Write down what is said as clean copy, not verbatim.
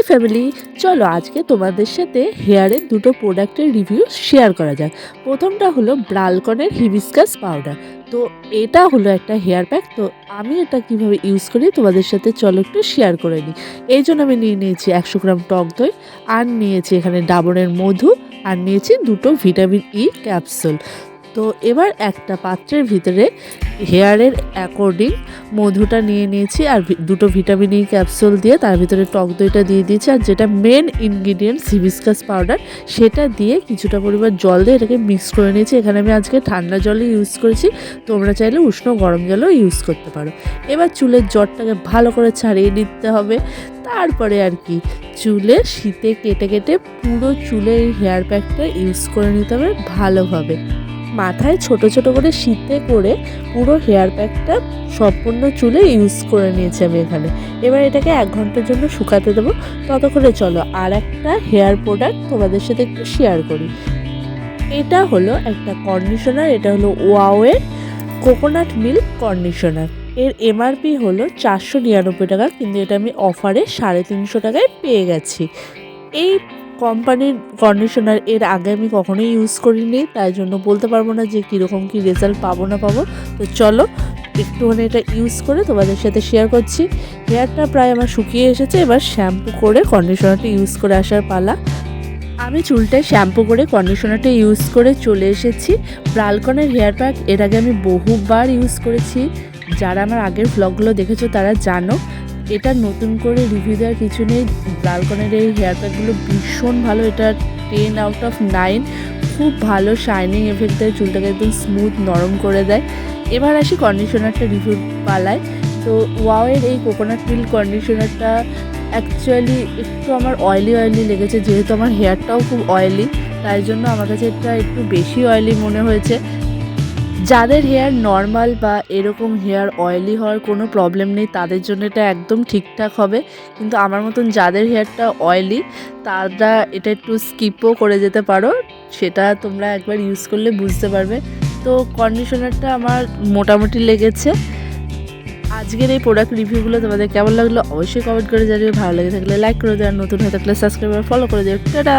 Family, চলো আজকে তোমাদের সাথে হেয়ারের দুটো প্রোডাক্টের রিভিউ শেয়ার করা যাক। প্রথমটা হলো ব্রালকনের হিবিস্কাস পাউডার। তো এটা হলো একটা হেয়ার প্যাক। তো আমি এটা কিভাবে ইউজ করি তোমাদের সাথে চলো একটু শেয়ার করে নিই। এই জন্য আমি নিয়ে নিয়েছি 100 গ্রাম টক দই, আর নিয়েছি এখানে ডাবরের মধু, আর নিয়েছি দুটো ভিটামিন ই ক্যাপসুল। তো এবার একটা পাত্রের ভিতরে হেয়ারের অ্যাকর্ডিং মধুটা নিয়ে নিয়েছি, আর দুটো ভিটামিন ই ক্যাপসুল দিয়ে তার ভিতরে টক দইটা দিয়ে দিয়েছি, আর যেটা মেন ইনগ্রিডিয়েন্টস হিবিস্কাস পাউডার সেটা দিয়ে কিছুটা পরিমাণ জল দিয়ে এটাকে মিক্স করে নিয়েছি। এখানে আমি আজকে ঠান্ডা জলই ইউজ করেছি, তোমরা চাইলে উষ্ণ গরম জলও ইউজ করতে পারো। এবার চুলের জটটাকে ভালো করে ছাড়িয়ে নিতে হবে। তারপরে আর কি চুলে শীতে কেটে কেটে পুরো চুলে এই হেয়ার প্যাকটা ইউজ করে নিতে হবে ভালোভাবে। মাথায় ছোট ছোট করে শীতে করে পুরো হেয়ার প্যাকটা সম্পূর্ণ চুলে ইউজ করে নিয়েছি আমি এখানে। এবার এটাকে 1 ঘন্টার জন্য শুকাতে দেবো। ততক্ষণে চলো আর একটা হেয়ার প্রোডাক্ট তোমাদের সাথে একটু শেয়ার করি। এটা হলো একটা কন্ডিশনার, এটা হলো ওয়াওয়ের কোকোনাট মিল্ক কন্ডিশনার। এর এমআরপি হলো 499 টাকা, কিন্তু এটা আমি অফারে 350 টাকায় পেয়ে গেছি। এই কোম্পানির কন্ডিশনার এর আগে আমি কখনোই ইউজ করিনি, তাই জন্য বলতে পারবো না যে কীরকম কী রেজাল্ট পাবো না পাবো। তো চলো একটুখানি এটা ইউজ করে তোমাদের সাথে শেয়ার করছি। হেয়ারটা প্রায় আমার শুকিয়ে এসেছে, এবার শ্যাম্পু করে কন্ডিশনারটা ইউজ করে আসার পালা। আমি চুলটায় শ্যাম্পু করে কন্ডিশনারটা ইউজ করে চলে এসেছি। ব্রালকনের হেয়ার প্যাক এর আগে আমি বহুবার ইউজ করেছি, যারা আমার আগের ভ্লগগুলো দেখেছো তারা জানো। এটা নতুন করে রিভিউ দেওয়ার কিছু নেই। ব্রালকনের এই হেয়ার প্যাকগুলো ভীষণ ভালো, এটা 10 আউট অফ 9। খুব ভালো শাইনিং এফেক্ট দেয়, চুলটাকে একদম স্মুথ নরম করে দেয়। এবার আসি কন্ডিশনারটা রিভিউ পালায়। তো ওয়াওয়ের এই কোকোনাট মিল্ক কন্ডিশনারটা অ্যাকচুয়ালি একটু আমার অয়েলি লেগেছে, যেহেতু আমার হেয়ারটাও খুব অয়েলি, তাই জন্য আমার কাছে এটা একটু বেশি অয়েলি মনে হয়েছে। যাদের হেয়ার নর্মাল বা এরকম হেয়ার অয়েলি হওয়ার কোনো প্রবলেম নেই তাদের জন্য এটা একদম ঠিকঠাক হবে, কিন্তু আমার মতন যাদের হেয়ারটা অয়েলি তারা এটা একটু স্কিপও করে যেতে পারো, সেটা তোমরা একবার ইউজ করলে বুঝতে পারবে। তো কন্ডিশনারটা আমার মোটামুটি লেগেছে। আজকের এই প্রোডাক্ট রিভিউগুলো তোমাদের কেমন লাগলো অবশ্যই কমেন্ট করে জানিও। ভালো লেগে থাকলে লাইক করে দেওয়ার, নতুন হয়ে থাকলে সাবস্ক্রাইব আর ফলো করে দিও। টাটা।